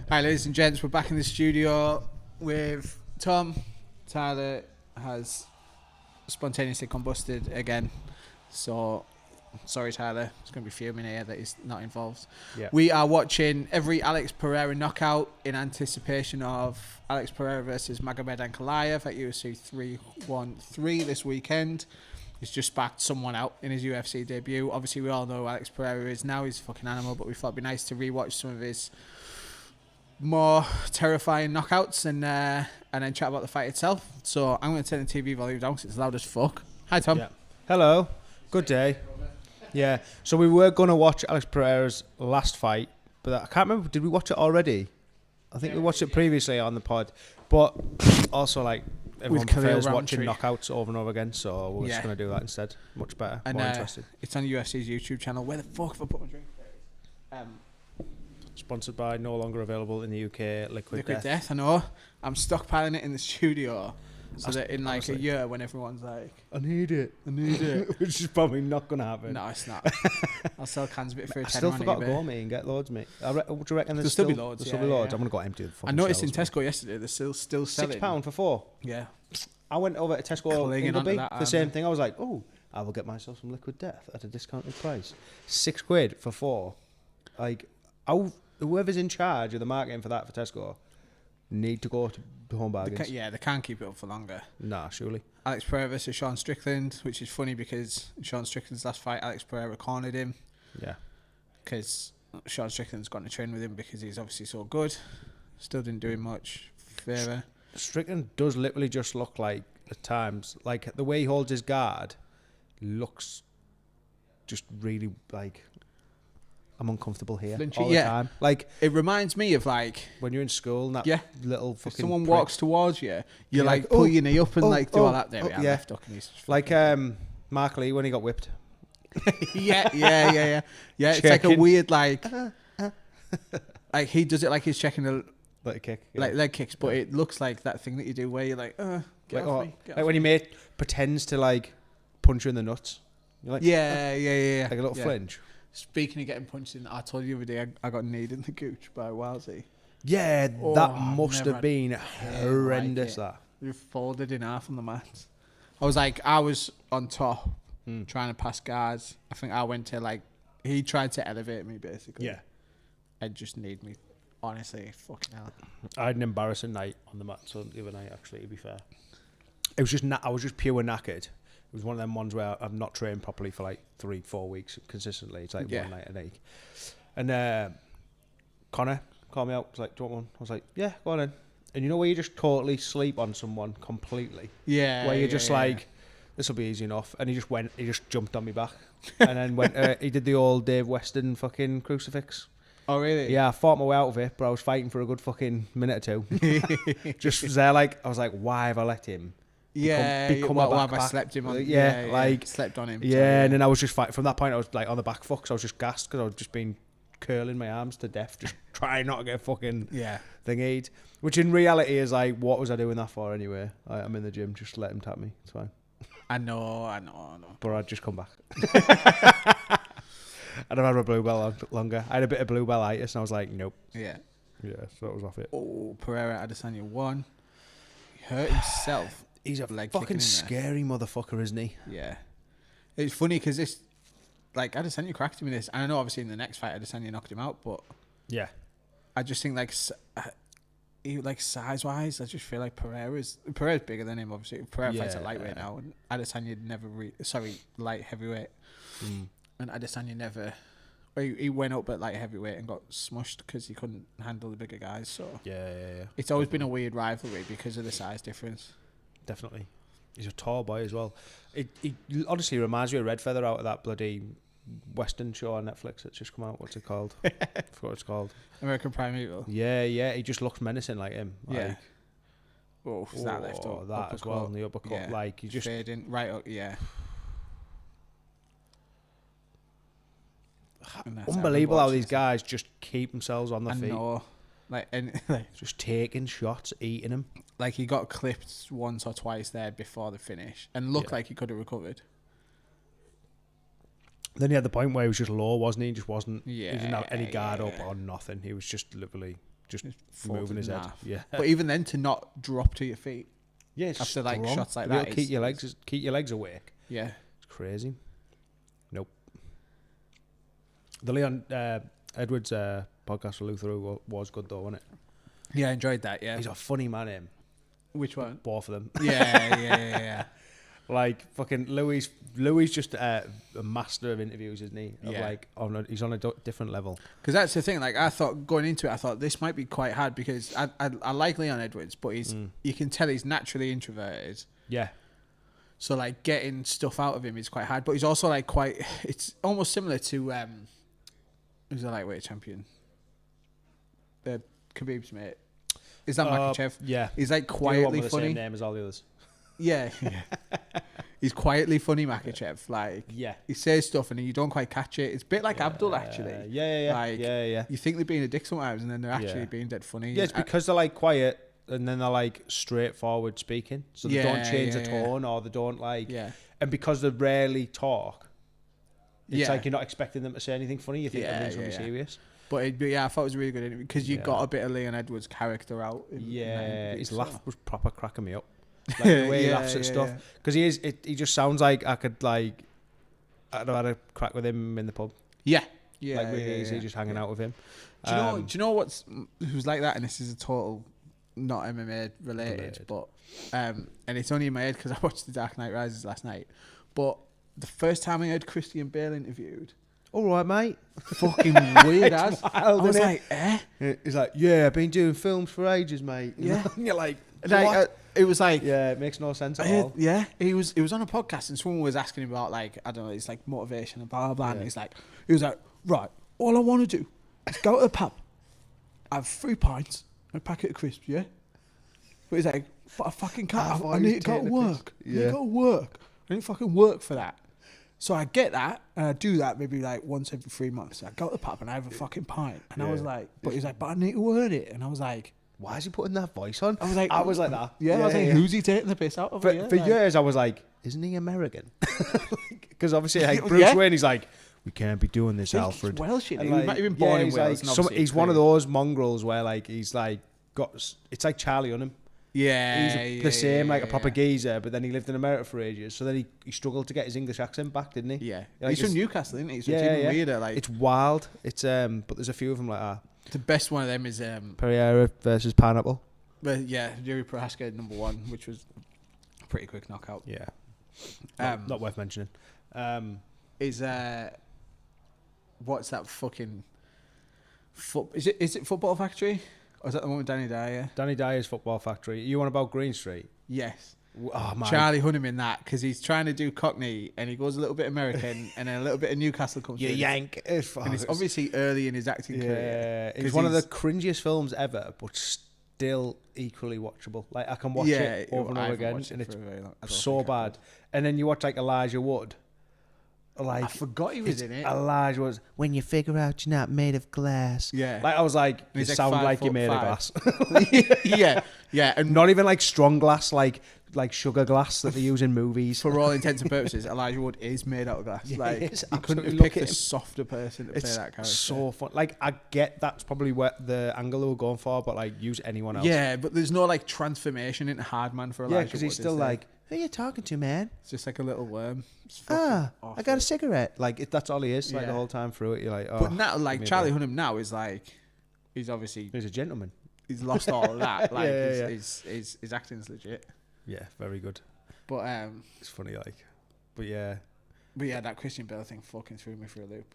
Hi, ladies and gents, we're back in the studio with Tom. Tyler has spontaneously combusted again, so sorry, Tyler. It's going to be fuming here that he's not involved. Yeah. We are watching every Alex Pereira knockout in anticipation of Alex Pereira versus Magomed Ankalaev at UFC 313 this weekend. He's just backed someone out in his UFC debut. Obviously, we all know who Alex Pereira is now. He's a fucking animal, but we thought it'd be nice to rewatch some of his more terrifying knockouts and then chat about the fight itself. So I'm going to turn the TV volume down because it's loud as fuck. Hi, Tom. Yeah. Hello. Good day. Yeah. So we were going to watch Alex Pereira's last fight, but I can't remember. Did we watch it already? I think we watched it previously on the pod, but also like everyone prefers watching knockouts over and over again, so we're just going to do that instead. Much better, and, more interesting. It's on UFC's YouTube channel. Where the fuck have I put my drink? Sponsored by, no longer available in the UK, Liquid Death. I know. I'm stockpiling it in the studio so that in like a year when everyone's like, I need it. Which is probably not going to happen. No, it's not. I'll sell cans of it for a tenner on eBay. I still forgot to go, mate, and get loads, mate. What do you reckon? There'll still be loads. There'll still be loads. I'm going to go empty the fucking I noticed shelves, in Tesco yesterday they're still selling. £6 for 4. Yeah. I went over to Tesco in onto Lubby, that, the same thing. I was like, oh, I will get myself some Liquid Death at a discounted price. £6 for 4. Like, whoever's in charge of the marketing for that for Tesco need to go to Home Bargains. They can't keep it up for longer. Nah, surely. Alex Pereira versus Sean Strickland, which is funny because in Sean Strickland's last fight, Alex Pereira cornered him. Yeah. Because Sean Strickland's gone to train with him because he's obviously so good. Still didn't do him much favour. Strickland does literally just look like, at times, like the way he holds his guard looks just really like, I'm uncomfortable here Flinchy, all the time. Like, it reminds me of like when you're in school and that little fucking if someone prick walks towards you, you like pull your knee up and like do all that. There we are. Left hook and he's like Mark Lee when he got whipped. yeah. It's like a weird like like he does it like he's checking the leg kick, like leg kicks, but it looks like that thing that you do where you're like, get off me. Like when your mate pretends to like punch you in the nuts. You're like, yeah. Like a little flinch. Speaking of getting punched in, I told you the other day I got kneed in the gooch by Wowsy. Yeah, that must have been horrendous. That we folded in half on the mat. I was on top trying to pass guards. I think I went to like, he tried to elevate me basically. Yeah. And just kneed me. Honestly, fucking hell. I had an embarrassing night on the mat the other night, actually, to be fair. It was just I was just pure knackered. It was one of them ones where I've not trained properly for like 3-4 weeks consistently. It's like one night a week. And Connor called me out. He was like, do you want one? I was like, yeah, go on then. And you know where you just totally sleep on someone completely? Yeah. Where you're just like, this will be easy enough. And he just jumped on me back. And then went, he did the old Dave Weston fucking crucifix. Oh, really? Yeah, I fought my way out of it, but I was fighting for a good fucking minute or two. Just was there like, I was like, why have I let him? Become why have I slept him on? Slept on him. Yeah, and then I was just fighting. From that point, I was like on the back foot because I was just gassed because I was just been curling my arms to death, just trying not to get fucking thingied. Which in reality is like, what was I doing that for anyway? I'm in the gym, just let him tap me. It's fine. I know. But I'd just come back. I'd have had my blue bell longer. I had a bit of blue bellitis and I was like, nope. Yeah. Yeah, so that was off it. Oh, Pereira Adesanya won. He hurt himself. He's a fucking scary motherfucker, isn't he? Yeah. It's funny because this, like, Adesanya cracked him in this. And I know obviously in the next fight Adesanya knocked him out, but yeah, I just think like size-wise, I just feel like Pereira's bigger than him, obviously. Pereira fights at lightweight now, and Adesanya never light heavyweight. And Adesanya never... He went up at light heavyweight and got smushed because he couldn't handle the bigger guys. So yeah. It's always been a weird rivalry because of the size difference. Definitely. He's a tall boy as well. He honestly reminds me of Red Feather out of that bloody Western show on Netflix that's just come out. What's it called? I forgot what it's called. American Primeval. Yeah. He just looks menacing like him. Yeah. Like, that left up. That as well. And the uppercut. Yeah. Like, he just... Fading right up, yeah. Unbelievable how these guys just keep themselves on their feet. I know. Like, just taking shots, eating them. Like, he got clipped once or twice there before the finish and looked like he could have recovered. Then he had the point where he was just low, wasn't he? He just wasn't. Yeah, he didn't have any guard up or nothing. He was just literally just moving his head. Yeah. But even then, to not drop to your feet. Yeah, it's after like strong. shots like that, keep your legs awake. Yeah, it's crazy. Nope. The Leon Edwards podcast with Luther was good though, wasn't it? Yeah, I enjoyed that. Yeah, he's a funny man. Him. Which one? Both of them. Yeah. Like fucking Louis just a master of interviews, isn't he? Of like he's on a different level. Because that's the thing. Like I thought going into it, I thought this might be quite hard because I like Leon Edwards, but you can tell he's naturally introverted. Yeah. So like getting stuff out of him is quite hard, but he's also like quite. It's almost similar to who's the lightweight champion? The Khabib's mate. Is that Makhachev? Yeah. He's like quietly the funny. Same name as all the others. Yeah. He's quietly funny, Makhachev. Like, he says stuff and you don't quite catch it. It's a bit like Abdul, actually. Yeah. Like, yeah. You think they're being a dick sometimes, and then they're actually being dead funny. Yeah, it's because they're like quiet, and then they're like straightforward speaking, so they don't change the tone, or they don't like. Yeah. And because they rarely talk, it's like you're not expecting them to say anything funny. You think they're doing something serious. But I thought it was a really good interview because you got a bit of Leon Edwards' character out. His laugh was proper cracking me up. Like the way he laughs at stuff, because he just sounds like I could like I'd have had a crack with him in the pub. Yeah, like really easy, just hanging out with him. Do you know who's like that? And this is a total not MMA related, but and it's only in my head because I watched The Dark Knight Rises last night. But the first time I heard Christian Bale interviewed, all right, mate, fucking weird as I was like, He's like, I've been doing films for ages, mate. Yeah, and you're like, what? It was like, it makes no sense at all. Yeah, he was on a podcast and someone was asking him about like, I don't know, it's like motivation and blah blah blah. And he was like, right, all I want to do is go to the pub, have 3 pints and a packet of crisps, yeah. But he's like, but I fucking can't. I need to go to work. I need to go to work. I need to fucking work for that. So I get that, and I do that maybe like once every 3 months. I go to the pub and I have a fucking pint. And I was like, but he's like, but I need to earn it. And I was like, why is he putting that voice on? I was like that. Yeah, I was like, who's he taking the piss out of? For years, I was like, isn't he American? Because obviously, like Bruce Wayne, he's like, we can't be doing this, Alfred. Welsh, he like, might have been born in Wales. Like, he's one of those mongrels where like he's like it's like Charlie Hunnam. Yeah, he's the same, like a proper geezer, but then he lived in America for ages, so then he struggled to get his English accent back, didn't he? Yeah, like, he's from Newcastle, isn't he? So it's even weirder. Like, it's wild. It's but there's a few of them like that. The best one of them is Pereira versus Pineapple. But Yuri Prohaska #1, which was a pretty quick knockout. Yeah, not worth mentioning. Is what's that fucking? Is it Football Factory? Or is that the one with Danny Dyer? Danny Dyer's Football Factory. You on about Green Street? Yes. Oh man, Charlie Hunnam in that because he's trying to do Cockney and he goes a little bit American and then a little bit of Newcastle comes. You yank. And it's obviously early in his acting career. It's one of the cringiest films ever, but still equally watchable. Like I can watch it over and over again, and it's so bad. And then you watch like Elijah Wood. Like I forgot he was in it. Elijah was when you figure out you're not made of glass. Yeah, like I was like, you sound like you're made of glass. yeah, and not even like strong glass, like sugar glass that they use in movies. For all intents and purposes, Elijah Wood is made out of glass. Yeah, like you couldn't have picked a softer person to play that character. So fun. Like I get that's probably what the angle they were going for, but like use anyone else. Yeah, but there's no like transformation into hard man for Elijah. Yeah, because he's still like, who are you talking to, man? It's just like a little worm. I got a cigarette. Like that's all he is. Like the whole time through it, you're like, oh. But now, like Charlie Hunnam now is like, he's obviously he's a gentleman. He's lost all of that. Like his acting's legit. Yeah, very good. But it's funny, like, but yeah, that Christian Bale thing fucking threw me for a loop.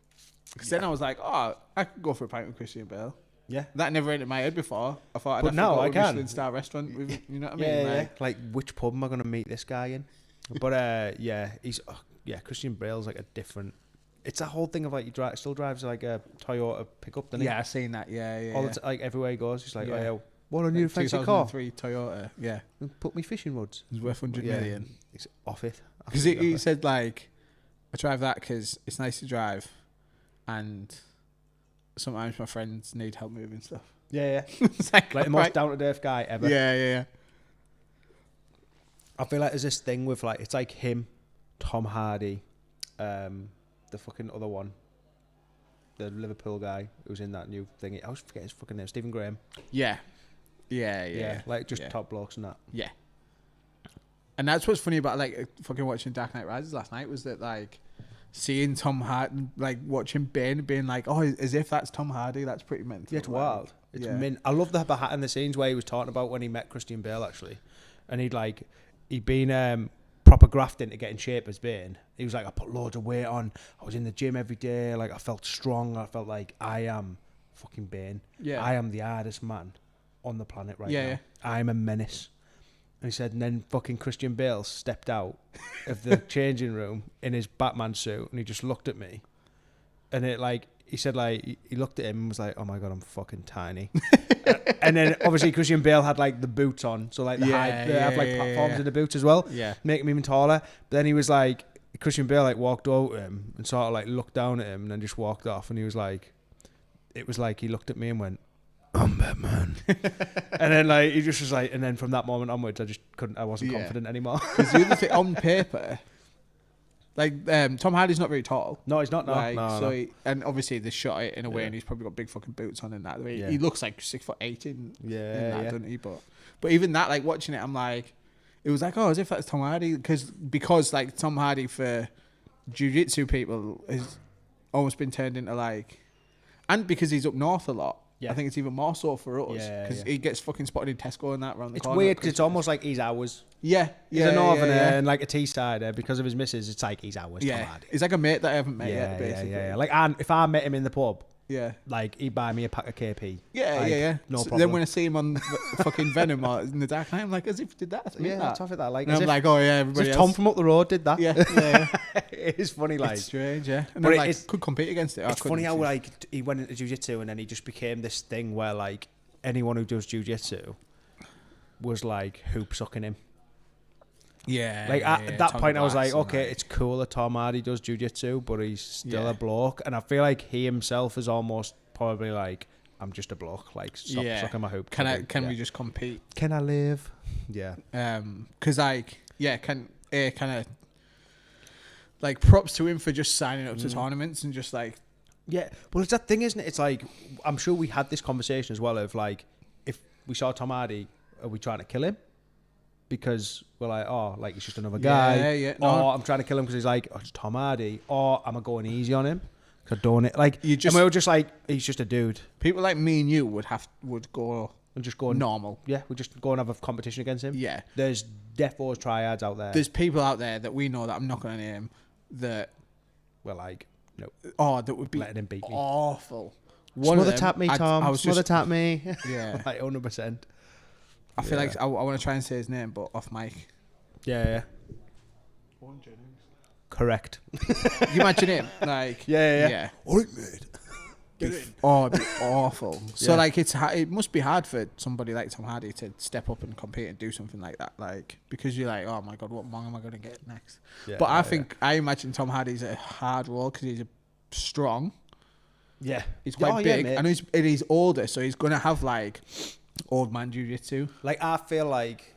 Because then I was like, oh, I could go for a pint with Christian Bale. Yeah, that never entered my head before. I thought, but now I can. Michelin star restaurant. With, you know what I mean? Yeah. Like, which pub am I going to meet this guy in? But Christian Bale's like a different. It's that whole thing of like still drives like a Toyota pickup, doesn't he? Yeah, I've seen that. Yeah. All like everywhere he goes, he's like, oh yeah, what, I need a fancy car? 2003 Toyota. Yeah, put me fishing rods. It's worth 100 million. He's off it because he said like, I drive that because it's nice to drive, and sometimes my friends need help moving stuff. Yeah. It's like the most down to earth guy ever. Yeah. I feel like there's this thing with like it's like him, Tom Hardy, the fucking other one, the Liverpool guy who's in that new thing. I always forget his fucking name. Stephen Graham. Yeah. Like just top blokes and that. Yeah. And that's what's funny about like fucking watching Dark Knight Rises last night was that like seeing Tom Hardy, like watching Bane being like, oh, as if that's Tom Hardy. That's pretty mental. Yeah, it's wild. It's mint. I love the behind the scenes where he was talking about when he met Christian Bale actually, and he'd been proper grafting to get in shape as Bane. He was like, I put loads of weight on. I was in the gym every day. Like I felt strong. I felt like I am fucking Bane. Yeah, I am the hardest man on the planet now. Yeah. I'm a menace. And he said, and then fucking Christian Bale stepped out of the changing room in his Batman suit, and he just looked at me, and he said like he looked at him and was like, oh my god, I'm fucking tiny. And then obviously Christian Bale had like the boots on, so like they have like platforms in the boots as well, make him even taller. But then he was like, Christian Bale like walked over to him and sort of like looked down at him and then just walked off, and he was like, it was like he looked at me and went, I'm Batman. And then like he just was like, and then from that moment onwards I wasn't confident anymore. Because the other thing on paper, like Tom Hardy's not very tall. No, he's not. No. And obviously they shot it in a way, and he's probably got big fucking boots on and that. He looks like 6'8" in that, doesn't he? But even that, like watching it, I'm like, it was like, oh, as if that's Tom Hardy, because like Tom Hardy for Jiu Jitsu people has almost been turned into like, and because he's up north a lot. Yeah. I think it's even more so for us because he gets fucking spotted in Tesco and that around the corner. It's weird because it's almost like he's ours. Yeah. He's a northerner and like a Teessider because of his missus. It's like he's ours. Yeah. He's like a mate that I haven't met yet, basically. Yeah. Like if I met him in the pub, like he'd buy me a pack of KP. Yeah. No problem. Then when I see him on fucking Venom or in the Dark Knight, I'm like, as if he did that. Tough at that. Like, and I'm like, oh yeah, everybody else. Tom from up the road did that. Yeah. It is funny, like. It's strange, yeah. And but it could compete against it. It's funny how like he went into Jiu Jitsu and then he just became this thing where like anyone who does Jiu Jitsu was like hoop sucking him. Yeah. Like at that point I was like, okay, it's cool that Tom Hardy does Jiu Jitsu, but he's still a bloke. And I feel like he himself is almost probably like, I'm just a bloke, like stop sucking my hoop. Can we just compete? Can I live? Yeah. Because like, kind of like props to him for just signing up to tournaments and just like. Yeah, well, it's that thing, isn't it? It's like, I'm sure we had this conversation as well of like, if we saw Tom Hardy, are we trying to kill him? Because we're like, oh, like he's just another guy. Yeah. Or I'm trying to kill him because he's like, oh, it's Tom Hardy. Or am I going easy on him? Because I don't it. Like, and we were just like, he's just a dude. People like me and you would go and just go normal. Yeah, we just go and have a competition against him. Yeah. There's defos triads out there. There's people out there that we know that I'm not going to name that. We're like, no. Oh, that would be letting him beat me. Awful. Smother tap me, Tom. Smother tap me. Yeah. Like 100%. I feel like I want to try and say his name, but off mic. Yeah. Correct. You imagine him? Like, yeah. All right, mate. Get in. Oh, it'd be awful. So, like, it must be hard for somebody like Tom Hardy to step up and compete and do something like that. Like, because you're like, oh my God, what mong am I going to get next? Yeah, but I imagine Tom Hardy's a hard role because he's strong. Yeah. He's quite big. And he's older, so he's going to have, like, old man jiu-jitsu. Like, I feel like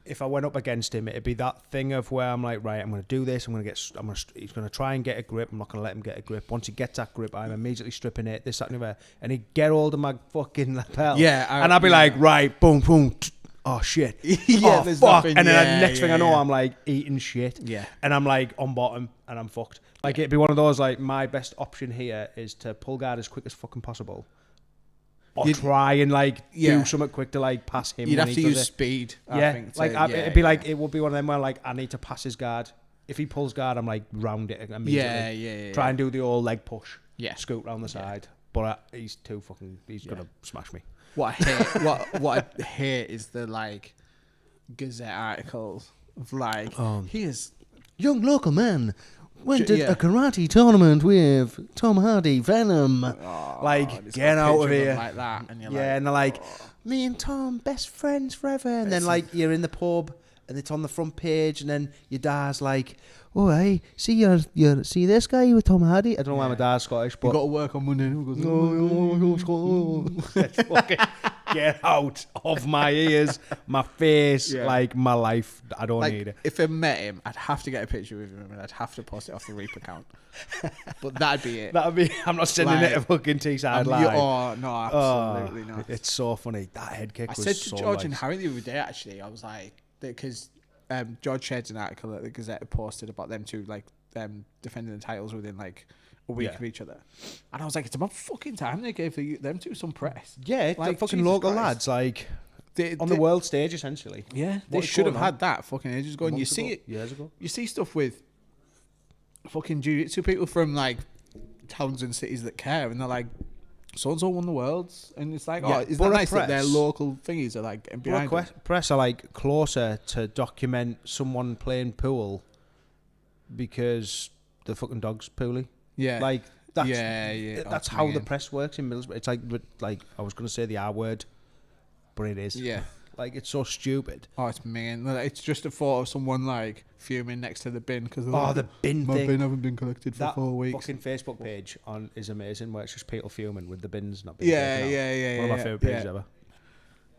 if I went up against him, it'd be that thing of where I'm like, right, I'm going to do this. He's going to try and get a grip. I'm not going to let him get a grip. Once he gets that grip, I'm immediately stripping it, this, that, and the other. And he'd get hold of my fucking lapel. Yeah. And I'd be like, right, boom, boom. Oh, shit. Yeah, there's fuck. Nothing. And then the next thing I know, I'm like eating shit. Yeah. And I'm like on bottom and I'm fucked. Like, it'd be one of those, like, my best option here is to pull guard as quick as fucking possible. Or try and like do something quick to like pass him. You'd have to use speed. I think, it'd be like, it would be one of them where like I need to pass his guard. If he pulls guard, I'm like round it immediately. Yeah. Try and do the old leg push. Yeah. Scoot round the side. But he's too fucking. He's gonna smash me. What I hate, what I hate is the like Gazette articles of like here's young local man. Went to a karate tournament with Tom Hardy, Venom. Like, get out of here. Like that. And you're and they're like, me and Tom, best friends forever. And then, like, you're in the pub and it's on the front page. And then your dad's like, oh, hey, see this guy with Tom Hardy? I don't know why my dad's Scottish, but. You got to work on Monday. Get out of my ears, my face, Yeah. like my life. I don't need it. If I met him, I'd have to get a picture with him and I'd have to post it off the Reap account. But that'd be it. That'd be. I'm not sending it a fucking Teesside line. Oh no, absolutely not. It's so funny. That head kick I was said so to George nice. and Harry the other day, actually, I was like, because George shared an article that the Gazette posted about them two, like, defending the titles within, like, a week of each other. And I was like, it's about fucking time they gave them two some press. Yeah, like, the fucking Jesus local Christ. lads, like, They, on the world stage, essentially. Yeah, they What is should have going on? had that fucking ages ago. And you see it years ago. You see stuff with fucking jiu-jitsu people from, like, towns and cities that care, and they're like, so-and-so won the worlds. And it's like, Yeah, isn't but that a nice that their press- local thingies are, like, behind them? Press are like closer to document someone playing pool because the fucking dog's poorly. Yeah. Like that's That's how the mean. press works in Middlesbrough. It's like I was gonna say the R word, but it is. Yeah. Like it's so stupid. Oh, it's mean. It's just a photo of someone, like, fuming next to the bin because The bin my thing. bin haven't been collected for That 4 weeks. fucking Facebook page is amazing, where it's just people fuming with the bins not being Yeah, taken out. yeah. One of my favourite pages ever.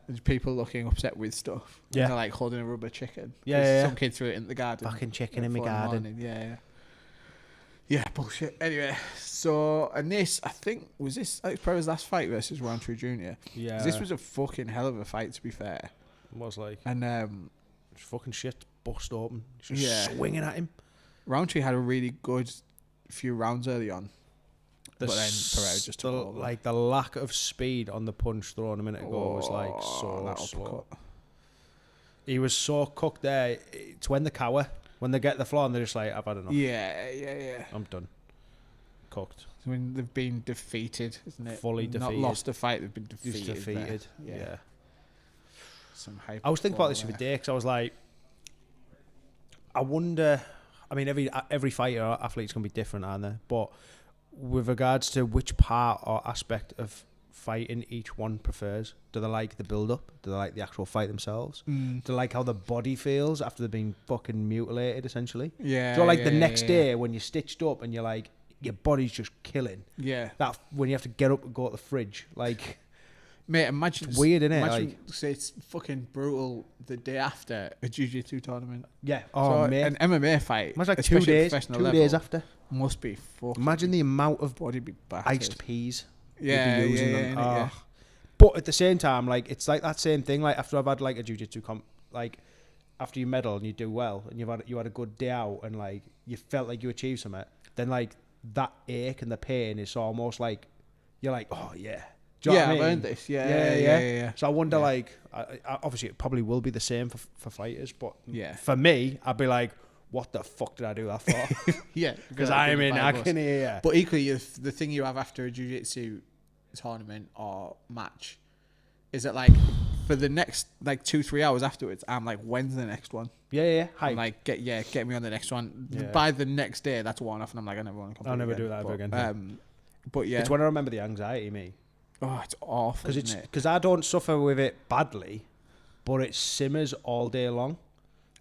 There's people looking upset with stuff. Yeah. They're, like, holding a rubber chicken. Yeah, 'Cause yeah. some kid threw it in the garden. Fucking chicken at in my 4 the garden. morning. Yeah. Yeah, bullshit. Anyway, so, and this, I think, was this Alex Pereira's last fight versus Roundtree Jr.? Yeah. This was a fucking hell of a fight, to be fair. It was like And just fucking shit bust open. Just Yeah. swinging at him. Roundtree had a really good few rounds early on. But then Pereira just took over. Like the lack of speed on the punch thrown a minute ago was like so that slow. uppercut. He was so cooked there. It's when they cower, when they get the floor and they're just like, I've had enough. Yeah. I'm done. Cooked. When they've been defeated, isn't it? Fully Not defeated. lost a fight, they've been defeated. Just defeated. there. Yeah. Some hype. I was thinking about this the other day because I was like, I wonder. I mean, every fighter or athlete's gonna be different, aren't they? But with regards to which part or aspect of fighting each one prefers, do they like the build up? Do they like the actual fight themselves? Do they like how the body feels after they've been fucking mutilated, essentially? Yeah. Do you like the next yeah. day when you're stitched up and you're like, your body's just killing? Yeah. That when you have to get up and go to the fridge, like. Mate, imagine. It's weird, innit? Imagine, Like- say it's fucking brutal the day after a jiu-jitsu tournament. Yeah. So Oh, mate. an MMA fight, Imagine like 2 especially at days. professional 2 level, days after. must be fucking. Imagine the amount of body be battered. iced peas. Yeah, you'd be using yeah, them. innit, yeah. But at the same time, like it's like that same thing. Like after I've had like a jiu-jitsu comp, like after you medal and you do well and you had a good day out and like you felt like you achieved something, then like that ache and the pain is almost like you're like, oh yeah. Do you know what I I've mean? earned this. Yeah. So I wonder, Yeah. like, I obviously it probably will be the same for fighters, but Yeah. for me, I'd be like, what the fuck did I do that for? Yeah, Because I'm in agony here. But equally, if the thing you have after a jiu-jitsu tournament or match is that, like, for the next like 2-3 hours afterwards, I'm like, when's the next one? Yeah. I'm Hype. like, get me on the next one. Yeah. By the next day, that's worn off, and I'm like, I never want to come. I'll never do that ever again. But yeah, It's when I remember the anxiety, me. oh, it's awful. Because I don't suffer with it badly, but it simmers all day long.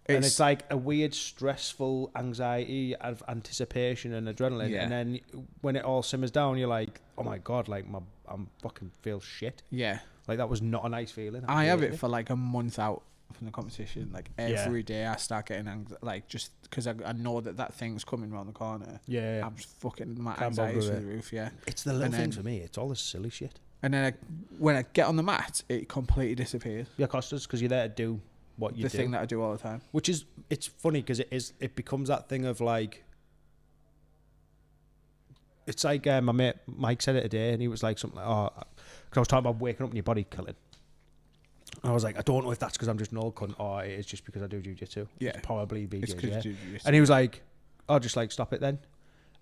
And it's like a weird, stressful anxiety of anticipation and adrenaline. Yeah. And then when it all simmers down, you're like, oh my God, like I'm fucking feel shit. yeah. Like that was not a nice feeling. I have it for like a month out from the competition. Like Yeah. every day, I start getting like just because I know that thing's coming around the corner. Yeah. I'm just fucking my Can't bother anxiety's with through the roof. Yeah. It's the little And things then- for me. It's all this silly shit. And then when I get on the mat, it completely disappears. Yeah, Costas, because you're there to do what you The do. thing that I do all the time. Which is, it's funny because it becomes that thing of like, it's like my mate Mike said it today and he was like something like, oh, because I was talking about waking up and your body killing. And I was like, I don't know if that's because I'm just an old cunt or it is just because I do jiu-jitsu. Yeah. It's probably It's BJJ. because you just And he was like, oh, just like stop it then.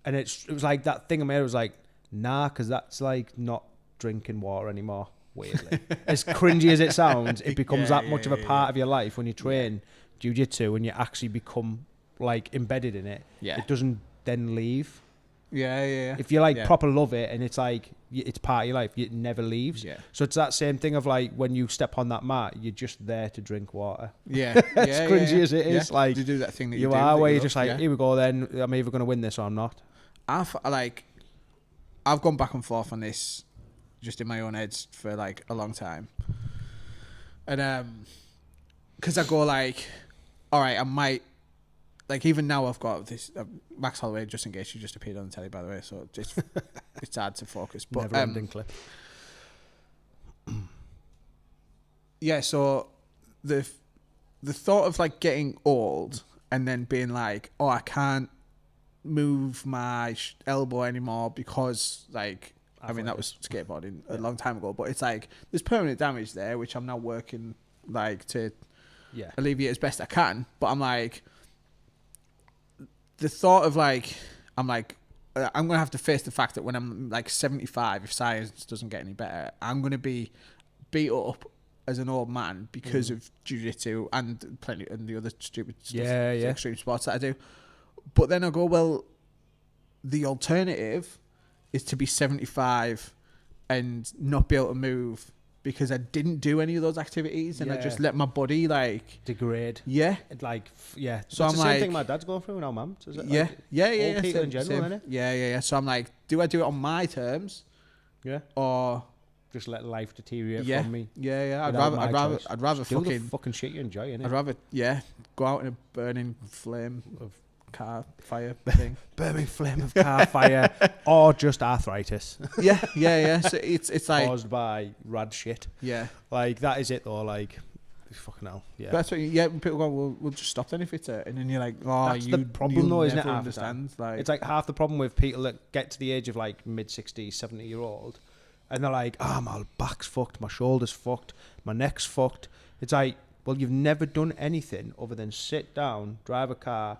And it was like that thing in my head was like, nah, because that's like not drinking water anymore. Weirdly, as cringy as it sounds, it becomes that much of a part of your life when you train jiu-jitsu and you actually become like embedded in it. Yeah. It doesn't then leave. Yeah. If you like Yeah. proper love it and it's like it's part of your life, it never leaves. Yeah. So it's that same thing of like when you step on that mat, you're just there to drink water. Yeah. As cringy as it is, like to do that thing that you do are, that where you you're love, just like, yeah. here we go. Then I'm either going to win this or I'm not. I've gone back and forth on this just in my own head for like a long time. And because I go like, all right, I might, like even now I've got this Max Holloway, just in case you just appeared on the telly, by the way, so it's hard to focus. But Never ending clip. Yeah, so the thought of like getting old and then being like, oh, I can't move my elbow anymore because like, I mean, that was skateboarding a long time ago, but it's like there's permanent damage there, which I'm now working like to alleviate as best I can. But I'm like, the thought of like, I'm like, I'm going to have to face the fact that when I'm like 75, if science doesn't get any better, I'm going to be beat up as an old man because of Jiu Jitsu and the other stupid stuff, extreme sports that I do. But then I go, well, the alternative is to be 75 and not be able to move because I didn't do any of those activities and I just let my body like degrade. Yeah. Like, yeah. So it's I'm the same like, thing my dad's going through now, man. So All people in general, isn't it? Yeah. So I'm like, do I do it on my terms? Yeah. Or just let life deteriorate from me? Yeah. I'd rather do the fucking shit you enjoy, innit? I'd rather go out in a burning flame of car fire thing. Burning flame of car fire, or just arthritis. Yeah. So it's like caused by rad shit. Yeah. Like that is it though. Like fucking hell. Yeah. But that's what. People go, we'll just stop then if it's and then you're like, oh, that's the problem though, isn't it? Understand. Like it's like half the problem with people that get to the age of like mid 60s, 70-year-old, and they're like, my back's fucked, my shoulder's fucked, my neck's fucked. It's like, well, you've never done anything other than sit down, drive a car,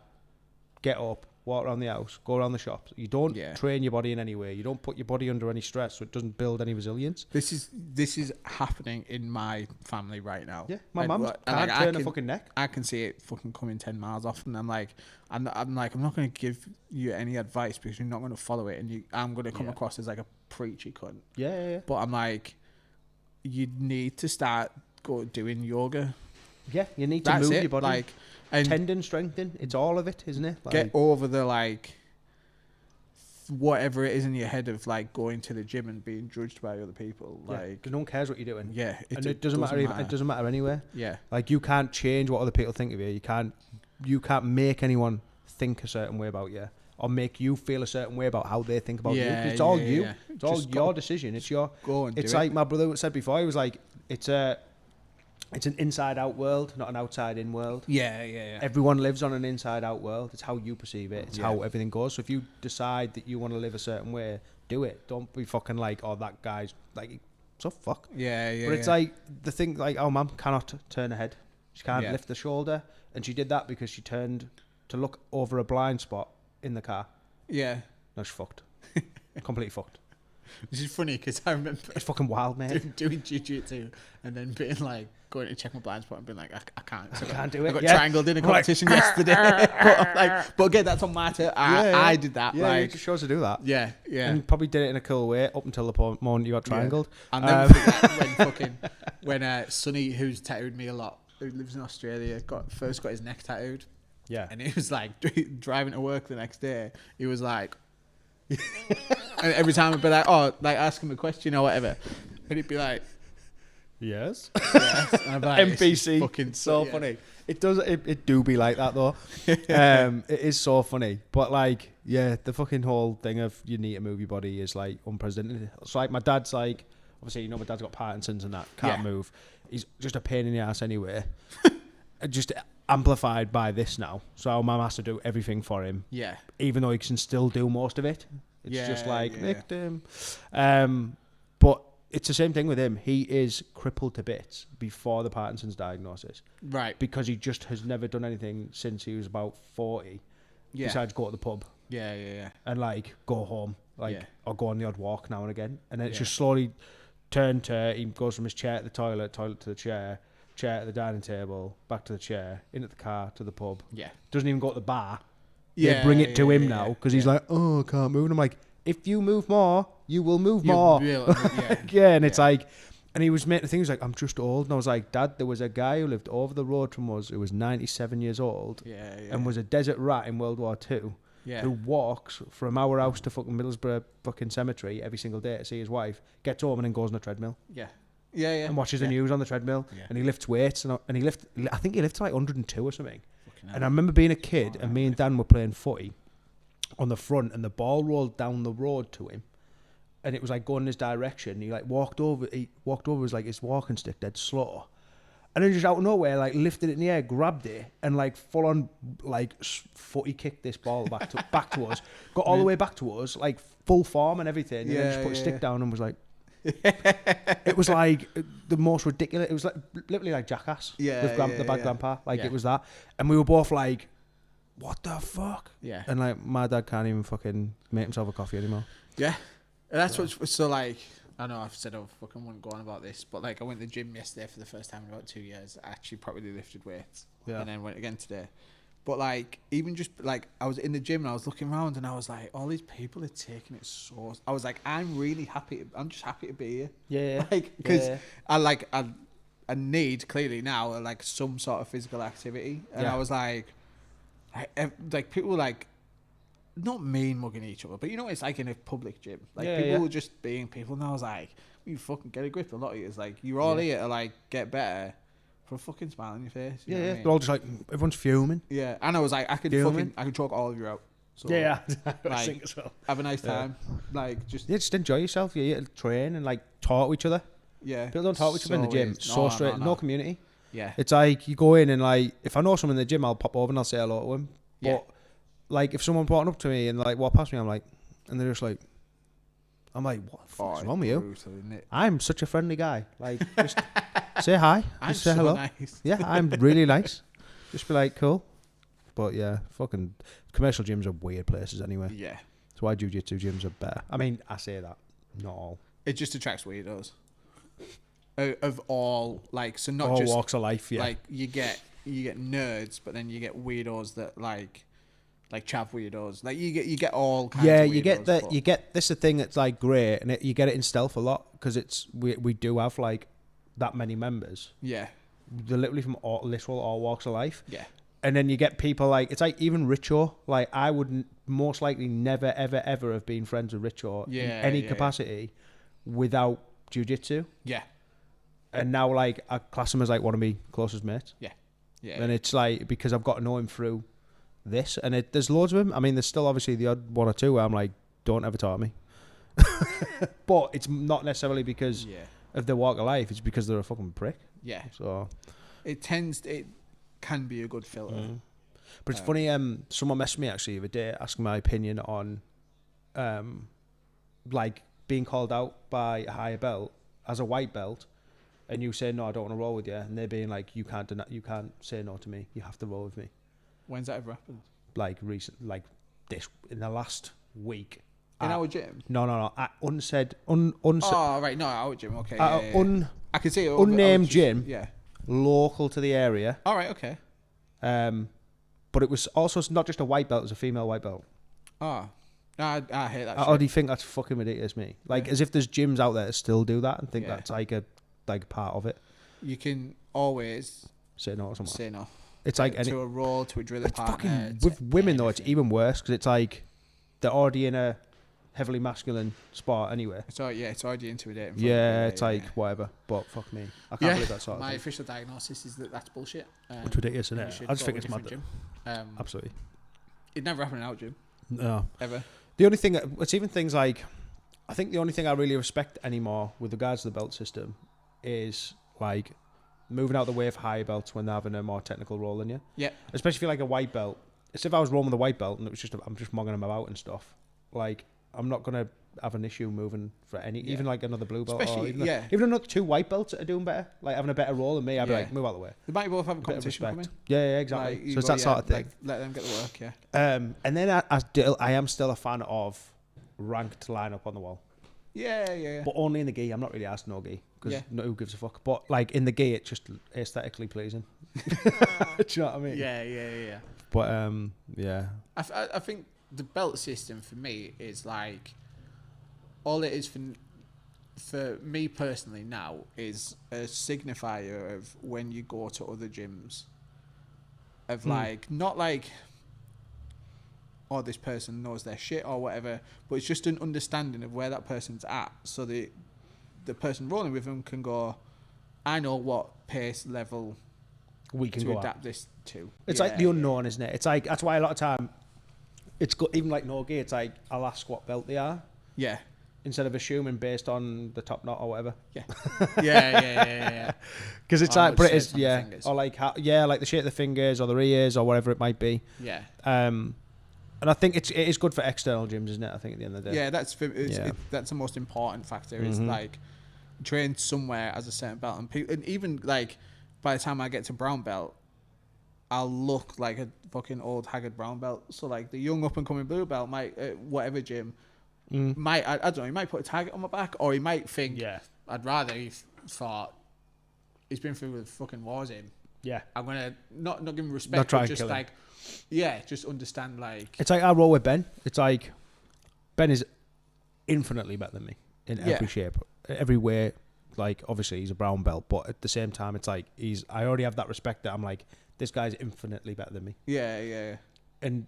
get up, walk around the house, go around the shops. You don't train your body in any way. You don't put your body under any stress, so it doesn't build any resilience. This is happening in my family right now. Yeah, my mum can't turn a fucking neck. I can see it fucking coming 10 miles off, and I'm like, I'm not going to give you any advice because you're not going to follow it, and I'm going to come across as like a preachy cunt. Yeah. But I'm like, you need to start doing yoga. Yeah, you need to move your body. Like, and tendon strengthening, it's all of it, isn't it? Like, get over the like whatever it is in your head of like going to the gym and being judged by other people. Like no one cares what you're doing. Yeah, it doesn't matter. It doesn't matter anywhere. Yeah, like you can't change what other people think of you. You can't make anyone think a certain way about you or make you feel a certain way about how they think about you. It's all you. Yeah. It's all your decision. It's your. It's like my brother said before. He was like, it's an inside-out world, not an outside-in world. Yeah. Everyone lives on an inside-out world. It's how you perceive it. It's how everything goes. So if you decide that you want to live a certain way, do it. Don't be fucking like, oh, that guy's like, so fuck. Yeah. But it's like the thing, like, oh, mum cannot turn her head. She can't lift the shoulder, and she did that because she turned to look over a blind spot in the car. Yeah. No, she's fucked. Completely fucked. Which is funny because I remember it's fucking wild, man. Doing jiu-jitsu and then being like going to check my blind spot and being like, I can't. So I can't do it. I got triangled in a competition yesterday. but again, that's on my turn. I did that. Yeah, like, you chose to do that. Yeah. And you probably did it in a cool way up until the moment you got triangled. And then when Sonny, who's tattooed me a lot, who lives in Australia, first got his neck tattooed. Yeah. And he was like driving to work the next day. He was like. And every time I'd be like, ask him a question or whatever, and he'd be like, yes. And like, NPC, fucking so funny. It does. It do be like that though. It is so funny, but like, the fucking whole thing of you need to move your body is like unprecedented. It's like my dad's like, obviously, my dad's got Parkinson's and that can't move. He's just a pain in the ass anyway. Just amplified by this now, so mum has to do everything for him. Yeah. Even though he can still do most of it. It's just like victim. But it's the same thing with him. He is crippled to bits before the Parkinson's diagnosis. Right. Because he just has never done anything since he was about 40. Yeah. Besides go to the pub. Yeah. And like go home. Or go on the odd walk now and again. And then it's just slowly turned to he goes from his chair to the toilet to the chair to the dining table, back to the chair, into the car, to the pub. Yeah. Doesn't even go to the bar. They bring it to him now because he's like, oh, I can't move. And I'm like, if you move more, you will move more. And it's like, and he was making the thing, he was like, I'm just old. And I was like, Dad, there was a guy who lived over the road from us who was 97 years old and was a desert rat in World War II who walks from our house to fucking Middlesbrough fucking cemetery every single day to see his wife, gets home and then goes on a treadmill. Yeah. and watches the news on the treadmill, and he lifts weights, and I think he lifts like 102 or something. And I remember being a kid, and me and Dan were playing footy on the front, and the ball rolled down the road to him, and it was like going in his direction. He like walked over with like his walking stick dead slow, and then just out of nowhere like lifted it in the air, grabbed it, and like full on like footy kicked this ball back to us, got all the way back to us, like full form and everything, and then just put his stick down and was like. It was like the most ridiculous. It was like literally like Jackass with the bad grandpa. Like it was that, and we were both like, "What the fuck?" Yeah. And like my dad can't even fucking make himself a coffee anymore. Yeah, and that's what's so like. I know I've said I fucking wouldn't go on about this, but like I went to the gym yesterday for the first time in about 2 years. I actually properly lifted weights, and then went again today. But like, even just like, I was in the gym and I was looking around and I was like, all these people are taking it so. I was like, I'm really happy. I'm just happy to be here. Yeah. Like, because I need clearly now like some sort of physical activity, and I was like people were like, not mean mugging each other, but you know it's like in a public gym, like people were just being people, and I was like, you fucking get a grip. A lot of it is like you're all here to like get better. For a fucking smile on your face. You know what I mean? They're all just like, everyone's fuming. Yeah, and I was like, I could choke all of you out. So, I like, think as well. Have a nice time. Like, just enjoy yourself. You train and like talk to each other. Yeah. People don't talk to each other in the gym. Straight, no community. Yeah. It's like you go in and like, if I know someone in the gym, I'll pop over and I'll say hello to them. But like, if someone walking up to me and like walk past me, I'm like, and they're just like, I'm like, what the fuck's wrong with you? Brutal, isn't it? I'm such a friendly guy. Like, just say hi. I'm just say so hello. Nice. Yeah, I'm really nice. Just be like, cool. But yeah, fucking commercial gyms are weird places anyway. Yeah. That's why Jiu Jitsu gyms are better. I mean, I say that. Not all. It just attracts weirdos. Of all, like, so not all just walks of life, yeah. Like, you get nerds, but then you get weirdos that like chav weirdos. Like you get all kinds of weirdos. You get this is the thing that's like great, and you get it in stealth a lot because it's we do have like that many members. Yeah. They're literally from literal all walks of life. Yeah. And then you get people like, it's like even Richo, like I would most likely never ever ever have been friends with Richo in any capacity without jiu-jitsu. Yeah. And now like I class him as like one of my closest mates. Yeah. Yeah. And it's like, because I've got to know him through this, and there's loads of them. I mean, there's still obviously the odd one or two where I'm like, don't ever talk to me. But it's not necessarily because of their walk of life, it's because they're a fucking prick. Yeah. So it can be a good filter. But it's funny, someone messaged me actually the other day asking my opinion on like being called out by a higher belt as a white belt, and you say no, I don't want to roll with you, and they're being like, you can't say no to me, you have to roll with me. When's that ever happened? Like this in the last week. In our gym? No. At unsaid. Oh right, no, our gym. Okay. I can see it. Unnamed gym. Yeah. Local to the area. All right. Okay. But it was also not just a white belt; it was a female white belt. Oh, I hate that. Or do you think that's fucking ridiculous, me? Like, as if there's gyms out there that still do that and think that's like a part of it. You can always say no to someone. Say no. It's like to a roll, to a drilling partner. With women though, it's even worse because it's like they're already in a heavily masculine sport anyway. It's already intimidating. Yeah, it's like whatever. But fuck me, I can't believe that sort of My thing. official diagnosis is that's bullshit. It's ridiculous, isn't it? I just think it's mad. Absolutely. It never happened in our gym. No. Ever. The only thing, it's even things like, I think the only thing I really respect anymore with regards to the belt system is like moving out the way of higher belts when they're having a more technical role than you. Yeah. Especially if you're like a white belt. It's if I was rolling with a white belt and it was just, I'm just mogging them about and stuff. Like, I'm not going to have an issue moving for even like another blue belt. Especially, or even another two white belts that are doing better, like having a better role than me, I'd be like, move out the way. They might both have a competition coming. Yeah, exactly. Like, so it's that sort of thing. Like, let them get the work, and then I am still a fan of ranked lineup on the wall. Yeah. But only in the gi. I'm not really asking no gi because who gives a fuck. But like in the gi, it's just aesthetically pleasing. Do you know what I mean? Yeah. But yeah. I think the belt system for me is like all it is for me personally now is a signifier of when you go to other gyms of like not like this person knows their shit or whatever, but it's just an understanding of where that person's at, so that the person rolling with them can go, I know what pace level we can to go adapt at. this to. It's like the unknown, isn't it? It's like, that's why a lot of time, it's got, even like no-gi, it's like, I'll ask what belt they are. Yeah. Instead of assuming based on the top knot or whatever. Yeah. Yeah. Because it's like, but it is, yeah. Or like, like the shape of the fingers or the ears or whatever it might be. Yeah. And I think it is good for external gyms, isn't it? I think at the end of the day. Yeah, that's the most important factor. Is like train somewhere as a certain belt, and even like by the time I get to brown belt, I'll look like a fucking old haggard brown belt. So like the young up and coming blue belt might whatever gym might I don't know, he might put a target on my back, or he might think I'd rather he thought he's been through the fucking wars in. Yeah, I'm gonna not give him respect, but just like just understand like it's like I roll with Ben. It's like Ben is infinitely better than me in every shape, every way. Like obviously he's a brown belt, but at the same time it's like I already have that respect that I'm like, this guy's infinitely better than me. Yeah. And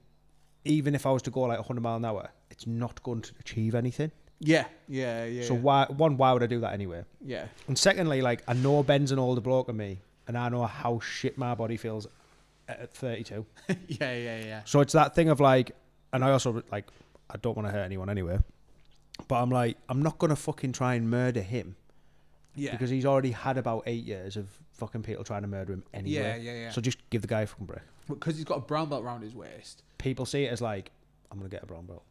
even if I was to go like 100 miles an hour, it's not going to achieve anything. Yeah. So why would I do that anyway? Yeah. And secondly, like I know Ben's an older bloke than me, and I know how shit my body feels at 32. Yeah. So it's that thing of like, and I also like, I don't want to hurt anyone anyway, but I'm like, I'm not going to fucking try and murder him. Yeah. Because he's already had about 8 years of fucking people trying to murder him anyway. Yeah. So just give the guy a fucking break. Because he's got a brown belt around his waist. People see it as like, I'm going to get a brown belt.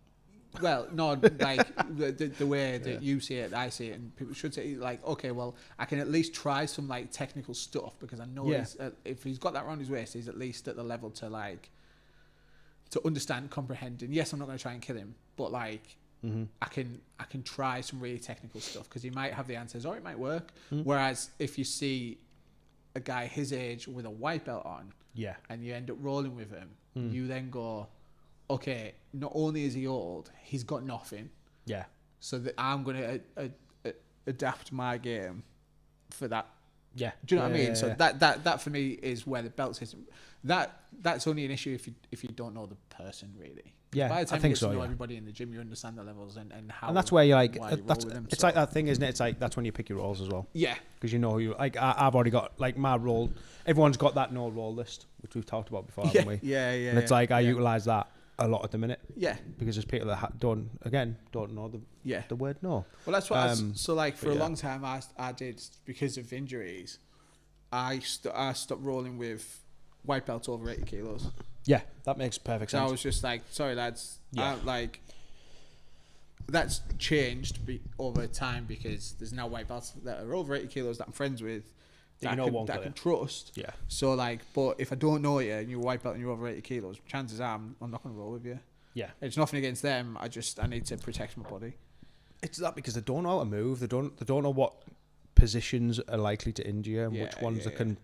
Well, no, like the way that you see it, I see it, and people should say like, okay, well, I can at least try some like technical stuff because I know if he's got that around his waist, he's at least at the level to like to understand, comprehend. And yes, I'm not going to try and kill him, but like I can try some really technical stuff because he might have the answers or it might work. Whereas if you see a guy his age with a white belt on, and you end up rolling with him, you then go, okay, not only is he old, he's got nothing. Yeah. So that I'm going to adapt my game for that. Yeah. Do you know what I mean? So that for me is where the belt system. That's only an issue if you don't know the person really. Yeah. By the time you get to know everybody in the gym, you understand the levels and how. And that's where you're like, it's like that thing, isn't it? It's like that's when you pick your roles as well. Yeah. Because you know who like I've already got like my role. Everyone's got that no role list, which we've talked about before, haven't we? Yeah. And it's like I utilize that a lot at the minute. Yeah. Because there's people that don't know the word no. Well, that's what so like for a long time I did because of injuries. I stopped rolling with white belts over 80 kilos. Yeah, that makes perfect sense. So I was just like, sorry lads, like that's changed over time because there's now white belts that are over 80 kilos that I'm friends with. That I can trust. Yeah. So like, but if I don't know you and you're white belt and you're over 80 kilos, chances are I'm not going to roll with you. Yeah. It's nothing against them. I need to protect my body. It's that because they don't know how to move. They don't know what positions are likely to injure you and which ones they can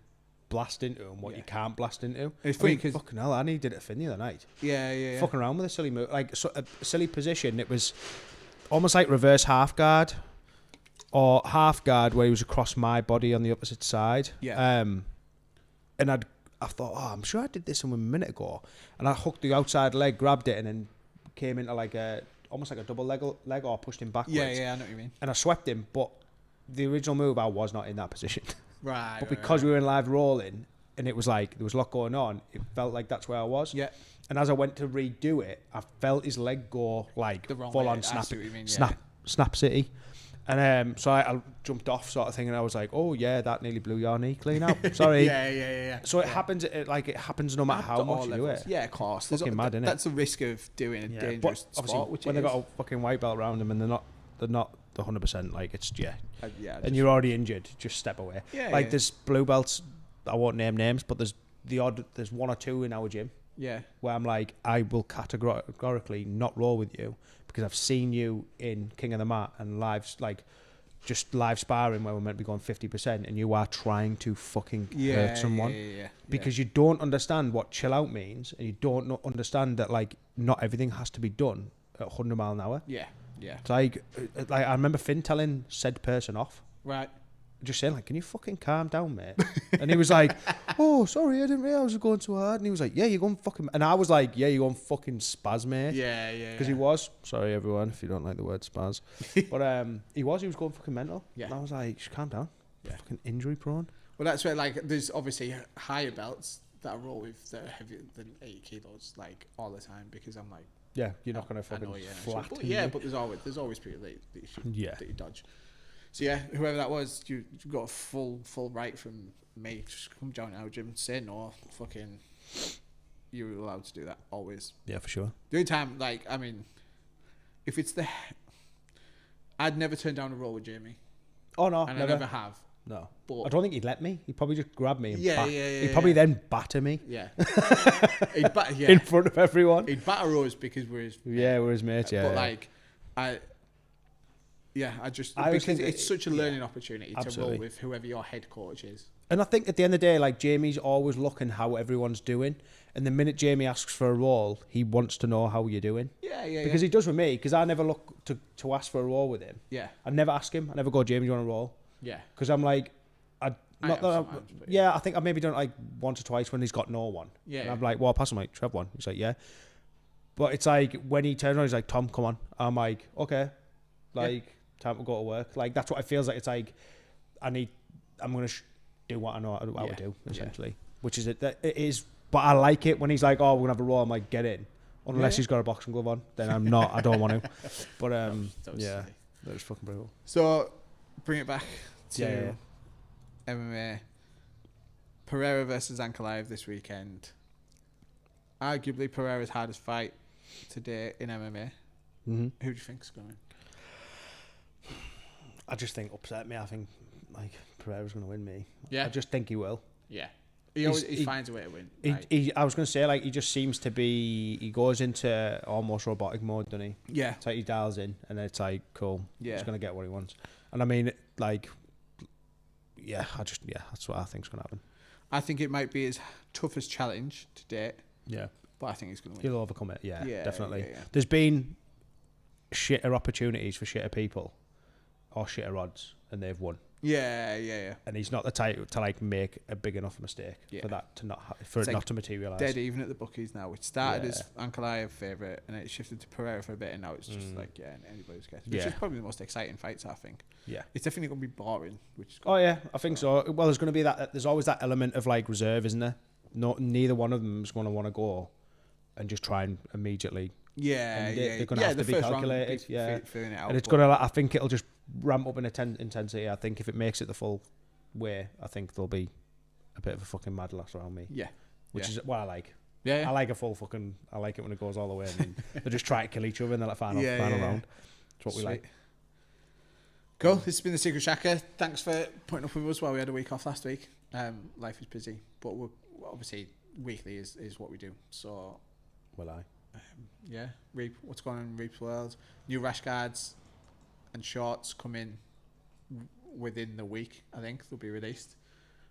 blast into and what you can't blast into. It's funny because fucking hell, I needed it a fin the other night. Yeah. Fucking around with a silly move, like a silly position. It was almost like reverse half guard. Or half guard where he was across my body on the opposite side. Yeah. And I thought, I'm sure I did this a minute ago. And I hooked the outside leg, grabbed it, and then came into like almost like a double leg or pushed him backwards. Yeah, I know what you mean. And I swept him, but the original move, I was not in that position. Right. But because we were in live rolling, and it was like, there was a lot going on, it felt like that's where I was. Yeah. And as I went to redo it, I felt his leg go like the wrong full way. On snap city. And so I jumped off sort of thing, and I was like, "Oh yeah, that nearly blew your knee clean out." Sorry. Yeah. So it happens. It happens no matter how much you do it. Yeah, of course. Fucking mad, isn't it? That's the risk of doing a dangerous sport. Which when they got a fucking white belt around them, and they're not the 100%. Like it's and you're already injured. Just step away. Yeah. Like there's blue belts. I won't name names, but there's one or two in our gym. Yeah. Where I'm like, I will categorically not roll with you. Because I've seen you in King of the Mat and live sparring where we're meant to be going 50% and you are trying to fucking hurt someone. Because you don't understand what chill out means and you don't understand that like not everything has to be done at 100 mile an hour. Yeah. It's like I remember Finn telling said person off. Right. just saying like, can you fucking calm down, mate? And he was like, oh, sorry, I didn't realize I was going too hard. And he was like, yeah, you're going fucking, and I was like, yeah, you're going fucking spaz, mate. Yeah. Because he was, sorry everyone if you don't like the word spaz, but he was going fucking mental. Yeah. And I was like, just calm down. Yeah. Fucking injury prone. Well, that's where like there's obviously higher belts that I roll with that are heavier than 80 kilos like all the time because I'm like, yeah, you're not gonna fucking flatten. But there's always people that you dodge. So yeah, whoever that was, you got a full right from me. Just come down to our gym, say no, fucking, you're allowed to do that always. Yeah, for sure. The only time, like, I mean, if it's I'd never turn down a roll with Jamie. Oh no, and never. I never have. No, but I don't think he'd let me. He'd probably just grab me. And He'd probably then batter me. Yeah. In front of everyone. He'd batter us because we're his. We're his mates. Yeah. But like, because it's such a learning opportunity to roll with whoever your head coach is. And I think at the end of the day, like Jamie's always looking how everyone's doing, and the minute Jamie asks for a roll, he wants to know how you're doing. Because he does with me. Because I never look to ask for a roll with him. Yeah. I never ask him. I never go, Jamie, do you want a roll? Yeah. Because I'm like, I think I've maybe done it like once or twice when he's got no one. Yeah. And I'm like, well, I'll pass him, like, have one. He's like, yeah. But it's like when he turns around, he's like, Tom, come on. I'm like, okay, like time to go to work. Like that's what it feels like. It's like I'm gonna do what I know how to do essentially, which is it. It is, but I like it when he's like, oh, we're gonna have a roll. I'm like, get in. Unless he's got a boxing glove on, then I'm not. I don't want to. But that was fucking brutal. So bring it back to MMA. Pereira versus Ankalaev this weekend. Arguably Pereira's hardest fight today in MMA. Mm-hmm. Who do you think's going to win? I just think upset me. I think like Pereira's going to win me. Yeah. I just think he will. Yeah. He finds a way to win. I was going to say, like, he just seems to be... He goes into almost robotic mode, doesn't he? Yeah. It's like he dials in, and then it's like, cool. Yeah. He's going to get what he wants. And I mean, like... Yeah, that's what I think's going to happen. I think it might be his toughest challenge to date. Yeah. But I think he's going to win. He'll overcome it, yeah definitely. Yeah. There's been shitter opportunities for shitter people, or shitter odds, and they've won. Yeah. And he's not the type to like make a big enough mistake for that to not not to materialise. Dead even at the bookies now. It started as Ankalaev favourite, and it shifted to Pereira for a bit, and now it's just like anybody's guess. Which is probably the most exciting fights, I think. Yeah, it's definitely going to be boring. I think so. Well, there's going to be that. There's always that element of like reserve, isn't there? Neither one of them is going to want to go and just try and immediately. They're going to have to be calculated. And it's going to. I think it'll just ramp up in intensity. I think if it makes it the full way, I think there'll be a bit of a fucking mad lass around me. Yeah, which is what I like. Yeah, I like a full fucking. I like it when it goes all the way and they just try to kill each other and they're like final round. That's what we like. Cool. This has been the Secret Shaka. Thanks for putting up with us while we had a week off last week. Life is busy, but we're obviously weekly is what we do. So, what's going on in Reap's world? New rash guards and shorts come in within the week. I think they'll be released.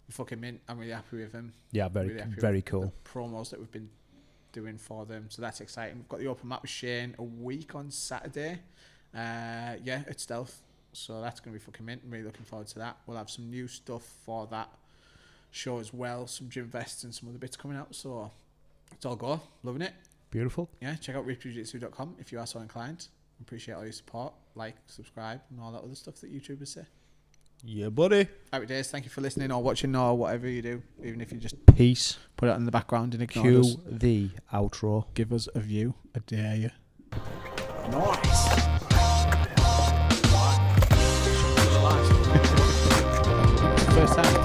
We're fucking mint. I'm really happy with them. Yeah, very cool. The promos that we've been doing for them, so that's exciting. We've got the open mat with Shane a week on Saturday. It's Stealth. So that's going to be fucking mint. I'm really looking forward to that. We'll have some new stuff for that show as well. Some gym vests and some other bits coming out. So it's all go. Loving it. Beautiful. Yeah, check out reapjujitsu.com if you are so inclined. Appreciate all your support. Like, subscribe, and all that other stuff that YouTubers say. Yeah, buddy. Happy days. Thank you for listening or watching or whatever you do. Even if you just peace, put it in the background and ignore us. Cue the outro. Give us a view. I dare you. Nice. First time.